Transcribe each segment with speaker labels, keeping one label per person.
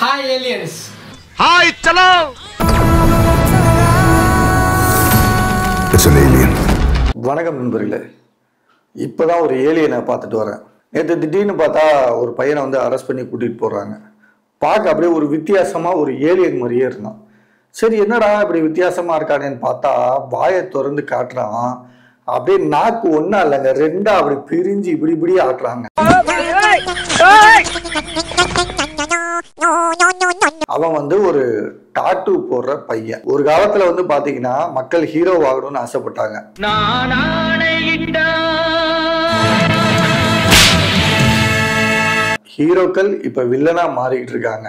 Speaker 1: Hi aliens.
Speaker 2: Hi, chalo.
Speaker 3: It's an alien.
Speaker 4: வணக்கம் நண்பர்களே. இப்போதான் ஒரு ஏலியனை பார்த்துட்டு வரேன். நேற்று திடீர்னு பார்த்தா ஒரு பையனை வந்து அரெஸ்ட் பண்ணி கூட்டிகிட்டு போகிறாங்க. பார்க்க அப்படியே ஒரு வித்தியாசமாக ஒரு ஏலியன் மாதிரியே இருந்தான். சரி என்னடா இப்படி வித்தியாசமாக இருக்கானேன்னு பார்த்தா வாயை திறந்து காட்டுறான். அப்படியே நாக்கு ஒன்றா இல்லைங்க, ரெண்டா அப்படி பிரிஞ்சு இப்படி ஆட்டுறாங்க. அவன் வந்து ஒரு டாட்டூ போடுற பையன். ஒரு காலத்துல வந்து பாத்தீங்கன்னா மக்கள் ஹீரோ ஆகணும்னு ஆசைப்பட்டாங்க. ஹீரோக்கள் இப்ப வில்லனா மாறிக்கிட்டு இருக்காங்க.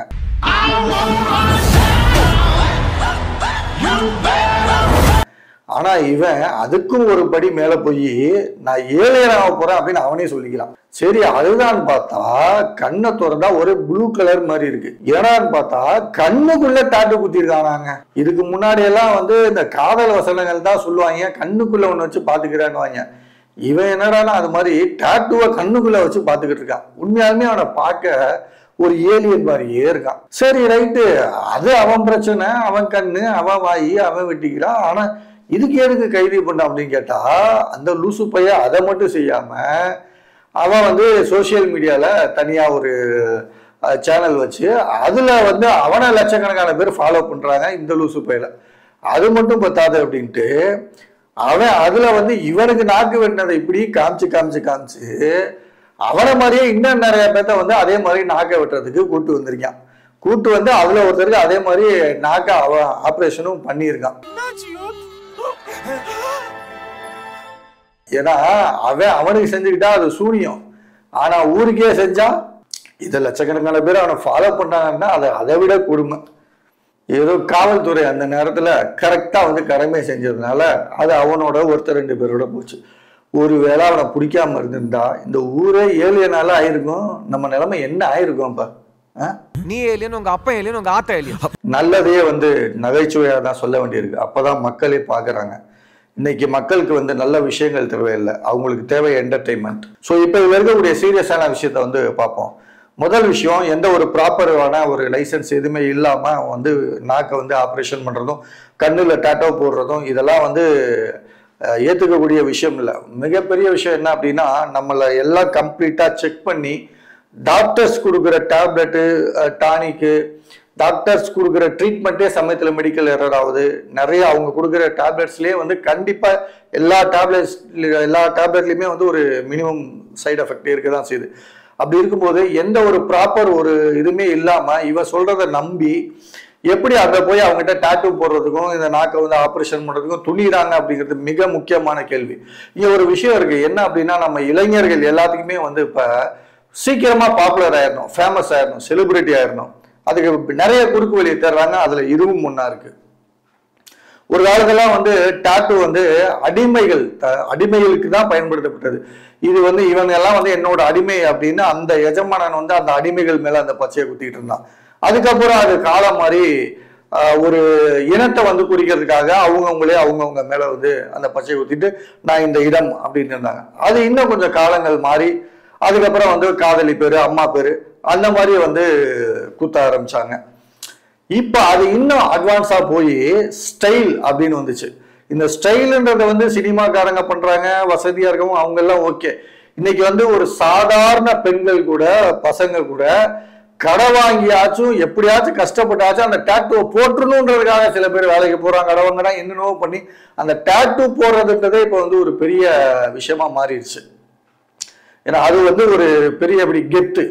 Speaker 4: ஆனா இவன் அதுக்கும் ஒரு படி மேல போய் நான் ஏழையனாக போறேன் அப்படின்னு அவனே சொல்லிக்கிறான். சரி அதுதான் பார்த்தா கண்ணை திறந்தா ஒரு ப்ளூ கலர் மாதிரி இருக்கு. ஏன்னான்னு பார்த்தா கண்ணுக்குள்ள டாட்டு குத்திருக்கானாங்க. இதுக்கு முன்னாடி எல்லாம் வந்து இந்த காதல் வசனங்கள் தான் சொல்லுவாங்க, கண்ணுக்குள்ள ஒண்ணு வச்சு பாத்துக்கிறான்னு. இவன் என்னடானா அது மாதிரி டாட்டுவை கண்ணுக்குள்ள வச்சு பாத்துக்கிட்டு இருக்கான். உண்மையாலுமே அவனை பார்க்க ஒரு ஏலியன் மாதிரியே இருக்கான். சரி ரைட்டு, அது அவன் பிரச்சனை, அவன் கண்ணு, அவன் வாயி, அவன் வெட்டிக்கிறான். ஆனா இதுக்கு எதுக்கு கைது பண்ண அப்படின்னு கேட்டா அந்த லூசு பைய அதை மட்டும் செய்யாம அவன் வந்து சோசியல் மீடியால தனியா ஒரு சேனல் வச்சு அதுல வந்து அவனை லட்சக்கணக்கான பேர் ஃபாலோ பண்றாங்க இந்த லூசு பையில. அது மட்டும் பத்தாது அப்படின்ட்டு அவன் அதுல வந்து இவனுக்கு நாக்கு வெட்டினதை இப்படி காமிச்சு அவனை மாதிரியே இன்னும் நிறைய பேர்த்த வந்து அதே மாதிரி நாக்கை வெட்டுறதுக்கு கூட்டு வந்திருக்கான். கூட்டு வந்து அதுல ஒருத்தருக்கு அதே மாதிரி நாக்க அவன் ஆப்ரேஷனும் பண்ணியிருக்கான். ஏன்னா அவனுக்கு செஞ்சுக்கிட்டா அது சூனியம். ஆனா ஊருக்கே செஞ்சா இதை லட்சக்கணக்கான பேர் அவனை ஃபாலோ பண்ணாங்கன்னா அதை விட கொடுமை. ஏதோ காவல்துறை அந்த நேரத்துல கரெக்டா வந்து கடமை செஞ்சதுனால அது அவனோட ஒருத்தர் ரெண்டு பேரோட போச்சு. ஒருவேளை அவனை பிடிக்காம இருந்திருந்தா இந்த ஊரே ஏலியனால ஆயிருக்கும். நம்ம நிலைமை என்ன ஆயிருக்கும்?
Speaker 2: நீ ஏலியன், உங்க அப்பா ஏலியன், உங்க ஆத்தா ஏலியன். நல்லதையே
Speaker 4: வந்து நகைச்சுவையா தான் சொல்ல வேண்டியிருக்கு. அப்பதான் மக்களே பாக்குறாங்க. இன்னைக்கு மக்களுக்கு வந்து நல்ல விஷயங்கள் தேவையில்லை, அவங்களுக்கு தேவை என்டர்டைன்மெண்ட். ஸோ இப்போ இருக்கக்கூடிய சீரியஸான விஷயத்த வந்து பார்ப்போம். முதல் விஷயம், எந்த ஒரு ப்ராப்பரான ஒரு லைசன்ஸ் எதுவுமே இல்லாம வந்து நாக்கை வந்து ஆப்ரேஷன் பண்றதும் கண்ணுல டாட்டோ போடுறதும் இதெல்லாம் வந்து ஏத்துக்கக்கூடிய விஷயம் இல்லை. மிகப்பெரிய விஷயம் என்ன அப்படின்னா, நம்மளை எல்லாம் கம்ப்ளீட்டா செக் பண்ணி டாக்டர்ஸ் கொடுக்குற டேப்லெட்டு, டானிக்கு, டாக்டர்ஸ் கொடுக்குற ட்ரீட்மெண்ட்டே சமயத்தில் மெடிக்கல் எரர் ஆகுது. நிறைய அவங்க கொடுக்குற டேப்லெட்ஸ்லேயே வந்து கண்டிப்பாக எல்லா டேப்லெட்லையுமே வந்து ஒரு மினிமம் சைடு எஃபெக்ட் இருக்க தான் செய்யுது. அப்படி இருக்கும்போது எந்த ஒரு ப்ராப்பர் ஒரு இதுவுமே இல்லாமல் இவன் சொல்கிறத நம்பி எப்படி அங்கே போய் அவங்ககிட்ட டாட்டூ போடுறதுக்கும் இந்த நாக்கை வந்து ஆப்ரேஷன் பண்ணுறதுக்கும் துணிகிறாங்க அப்படிங்கிறது மிக முக்கியமான கேள்வி. இங்கே ஒரு விஷயம் இருக்குது. என்ன அப்படின்னா, நம்ம இளைஞர்கள் எல்லாத்துக்குமே வந்து இப்போ சீக்கிரமாக பாப்புலர் ஆயிடணும், ஃபேமஸ் ஆயிடணும், செலிபிரிட்டி ஆயிடணும். அதுக்கு நிறைய குறுக்கு வழியை தேடுறாங்க. அதுல இதுவும் முன்னா இருக்கு. ஒரு காலத்தெல்லாம் வந்து டாட்டூ வந்து அடிமைகளுக்கு தான் பயன்படுத்தப்பட்டது. இது வந்து இவங்க எல்லாம் வந்து என்னோட அடிமை அப்படின்னு அந்த எஜமானன் வந்து அந்த அடிமைகள் மேல அந்த பச்சையை குத்திட்டு இருந்தான். அதுக்கப்புறம் அது காலம் மாதிரி ஒரு இனத்தை வந்து குறிக்கிறதுக்காக அவங்கவுங்க மேல வந்து அந்த பச்சையை குத்திட்டு நான் இந்த இடம் அப்படின்னு இருந்தாங்க. அது இன்னும் கொஞ்சம் காலங்கள் மாறி அதுக்கப்புறம் வந்து காதலி பேரு, அம்மா பேரு, அந்த மாதிரி வந்து குத்த ஆரம்பிச்சாங்க. இப்ப அது இன்னும் அட்வான்ஸா போய் ஸ்டைல் அப்படின்னு வந்துச்சு. இந்த ஸ்டைல்ன்றத வந்து சினிமாக்காரங்க பண்றாங்க, வசதியா இருக்கவும் அவங்க எல்லாம் ஓகே. இன்னைக்கு வந்து ஒரு சாதாரண பெண்கள் கூட, பசங்க கூட கடை வாங்கியாச்சும் எப்படியாச்சும் கஷ்டப்பட்டாச்சும் அந்த டாட்டூவை போட்டுணுன்றதுக்காக சில பேர் வேலைக்கு போறாங்க. கடை வாங்கினா என்னென்னவோ பண்ணி அந்த டாட்டூ போடுறதுன்றதே இப்ப வந்து ஒரு பெரிய விஷயமா மாறிடுச்சு. ஏன்னா அது வந்து ஒரு பெரிய அப்படி கெத்து,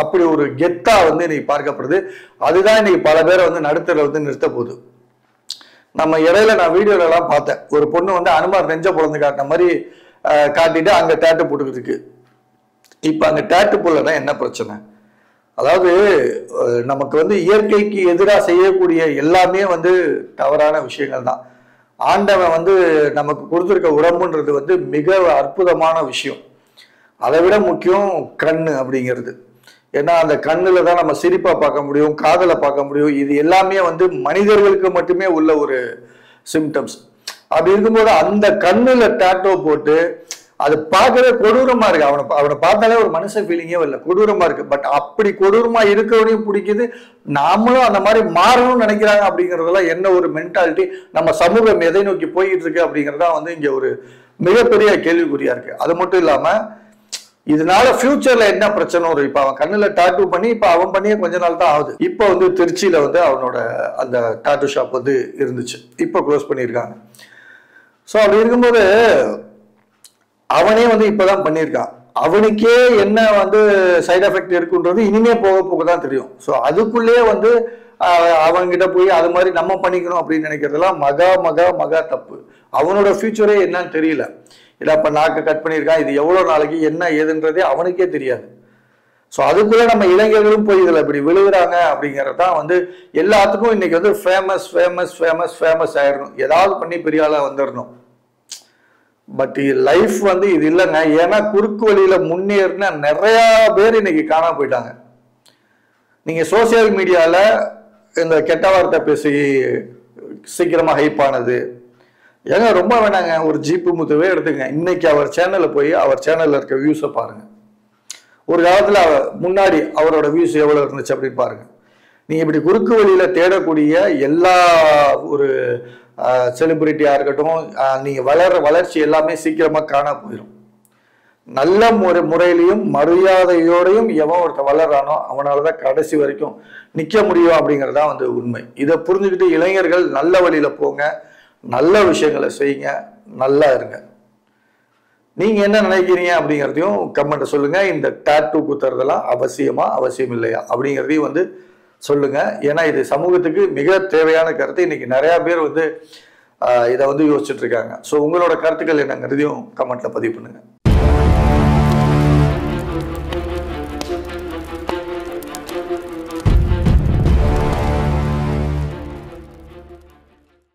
Speaker 4: அப்படி ஒரு கெத்தா வந்து இன்னைக்கு பார்க்கப்படுது. அதுதான் இன்னைக்கு பல பேரை வந்து நடுத்தர வந்து நிறுத்த போகுது. நம்ம இடையில நான் வீடியோல எல்லாம் பார்த்தேன், ஒரு பொண்ணு வந்து அனுமார் நெஞ்ச பொழந்து காட்டின மாதிரி காட்டிட்டு அங்க டேட்டு போட்டுக்கிட்டு இருக்கு. இப்ப அங்க டேட்டு போடலன்னா என்ன பிரச்சனை? அதாவது நமக்கு வந்து இயற்கைக்கு எதிராக செய்யக்கூடிய எல்லாமே வந்து தவறான விஷயங்கள் தான். ஆண்டவன் வந்து நமக்கு கொடுத்துருக்க உடம்புன்றது வந்து மிக அற்புதமான விஷயம். அதை விட முக்கியம் கண்ணு அப்படிங்கிறது. ஏன்னா அந்த கண்ணுல தான் நம்ம சிரிப்பா பார்க்க முடியும், காதலை பார்க்க முடியும். இது எல்லாமே வந்து மனிதர்களுக்கு மட்டுமே உள்ள ஒரு சிம்டம்ஸ். அப்படி இருக்கும்போது அந்த கண்ணுல டாட்டோ போட்டு அது பார்க்கவே கொடூரமா இருக்கு. அவனை பார்த்தாலே ஒரு மனுஷ ஃபீலிங்கே இல்லை, கொடூரமா இருக்கு. பட் அப்படி கொடூரமா இருக்கவனையும் பிடிக்குது, நாமளும் அந்த மாதிரி மாறணும்னு நினைக்கிறாங்க அப்படிங்கிறதெல்லாம் என்ன ஒரு மென்டாலிட்டி, நம்ம சமூகம் எதை நோக்கி போயிட்டு இருக்கு அப்படிங்கிறதா வந்து இங்க ஒரு மிகப்பெரிய கேள்விக்குறியா இருக்கு. அது மட்டும் இல்லாம இதனால ஃபியூச்சர்ல என்ன பிரச்சனை வரும்? இப்ப அவன் கண்ணுல டாட்டூ பண்ணி இப்ப அவன் பண்ணியே கொஞ்ச நாள் தான் ஆகுது. இப்ப வந்து திருச்சியில வந்து அவனோட அந்த டாட்டூ ஷாப் வந்து இருந்துச்சு, இப்ப க்ளோஸ் பண்ணியிருக்காங்க. ஸோ அப்படி இருக்கும்போது அவனே வந்து இப்பதான் பண்ணியிருக்கான். அவனுக்கே என்ன வந்து சைடு எஃபெக்ட் இருக்குன்றது இனிமே போக போக தான் தெரியும். ஸோ அதுக்குள்ளேயே வந்து அவன்கிட்ட போய் அது மாதிரி நம்ம பண்ணிக்கணும் அப்படின்னு நினைக்கிறதெல்லாம் மகா மகா மகா தப்பு. அவனோட ஃபியூச்சரே என்னன்னு தெரியல. இல்லை இப்போ நாக்கு கட் பண்ணியிருக்கான், இது எவ்வளோ நாளைக்கு என்ன ஏதுன்றதே அவனுக்கே தெரியாது. ஸோ அதுக்குள்ளே நம்ம இளைஞர்களும் போய் இதில் இப்படி விழுகிறாங்க அப்படிங்கிறது தான் வந்து எல்லாத்துக்கும் இன்னைக்கு வந்து ஃபேமஸ் ஃபேமஸ் ஃபேமஸ் ஃபேமஸ் ஆயிடணும், ஏதாவது பண்ணி பெரிய ஆளாக வந்துடணும். பட் லைஃப் வந்து இது இல்லைங்க. ஏன்னா குறுக்கு வழியில முன்னேறின நிறைய பேர் இன்னைக்கு காணாம போயிட்டாங்க. நீங்க சோசியல் மீடியால இந்த கெட்ட வார்த்தை பேசி சீக்கிரமா ஹைப் ஆனது ஏங்க ரொம்ப வேணாங்க. ஒரு ஜீப்பு முத்துவே எடுத்துங்க, இன்னைக்கு அவர் சேனல்ல போய் அவர் சேனல்ல இருக்க வியூஸை பாருங்க. ஒரு காலத்துல முன்னாடி அவரோட வியூஸ் எவ்வளவு இருந்துச்சு அப்படின்னு பாருங்க. நீங்க இப்படி குறுக்கு வழியில தேடக்கூடிய எல்லா ஒரு செலிபிரிட்டியா இருக்கட்டும், நீங்க வளர்ச்சி எல்லாமே சீக்கிரமா காண போயிடும். நல்ல முறையிலையும் மரியாதையோடையும் எவன் ஒருத்தன் வளர்றானோ அவனாலதான் கடைசி வரைக்கும் நிக்க முடியும் அப்படிங்கறதா வந்து உண்மை. இதை புரிஞ்சுக்கிட்டு இளைஞர்கள் நல்ல வழியில போங்க, நல்ல விஷயங்களை செய்யுங்க, நல்லா இருங்க. நீங்க என்ன நினைக்கிறீங்க அப்படிங்கிறதையும் கமெண்ட் சொல்லுங்க. இந்த டாட்டூ குத்துறதெல்லாம் அவசியமா அவசியம் இல்லையா அப்படிங்கிறதையும் வந்து சொல்லுங்க. ஏன்னா இது சமூகத்துக்கு மிக தேவையான கருத்து. இன்னைக்கு நிறைய பேர் வந்து இதை வந்து யோசிச்சுட்டு இருக்காங்க. ஸோ உங்களோட கருத்துக்கள் என்னங்கிறதையும் கமெண்ட்ல பதிவு பண்ணுங்க.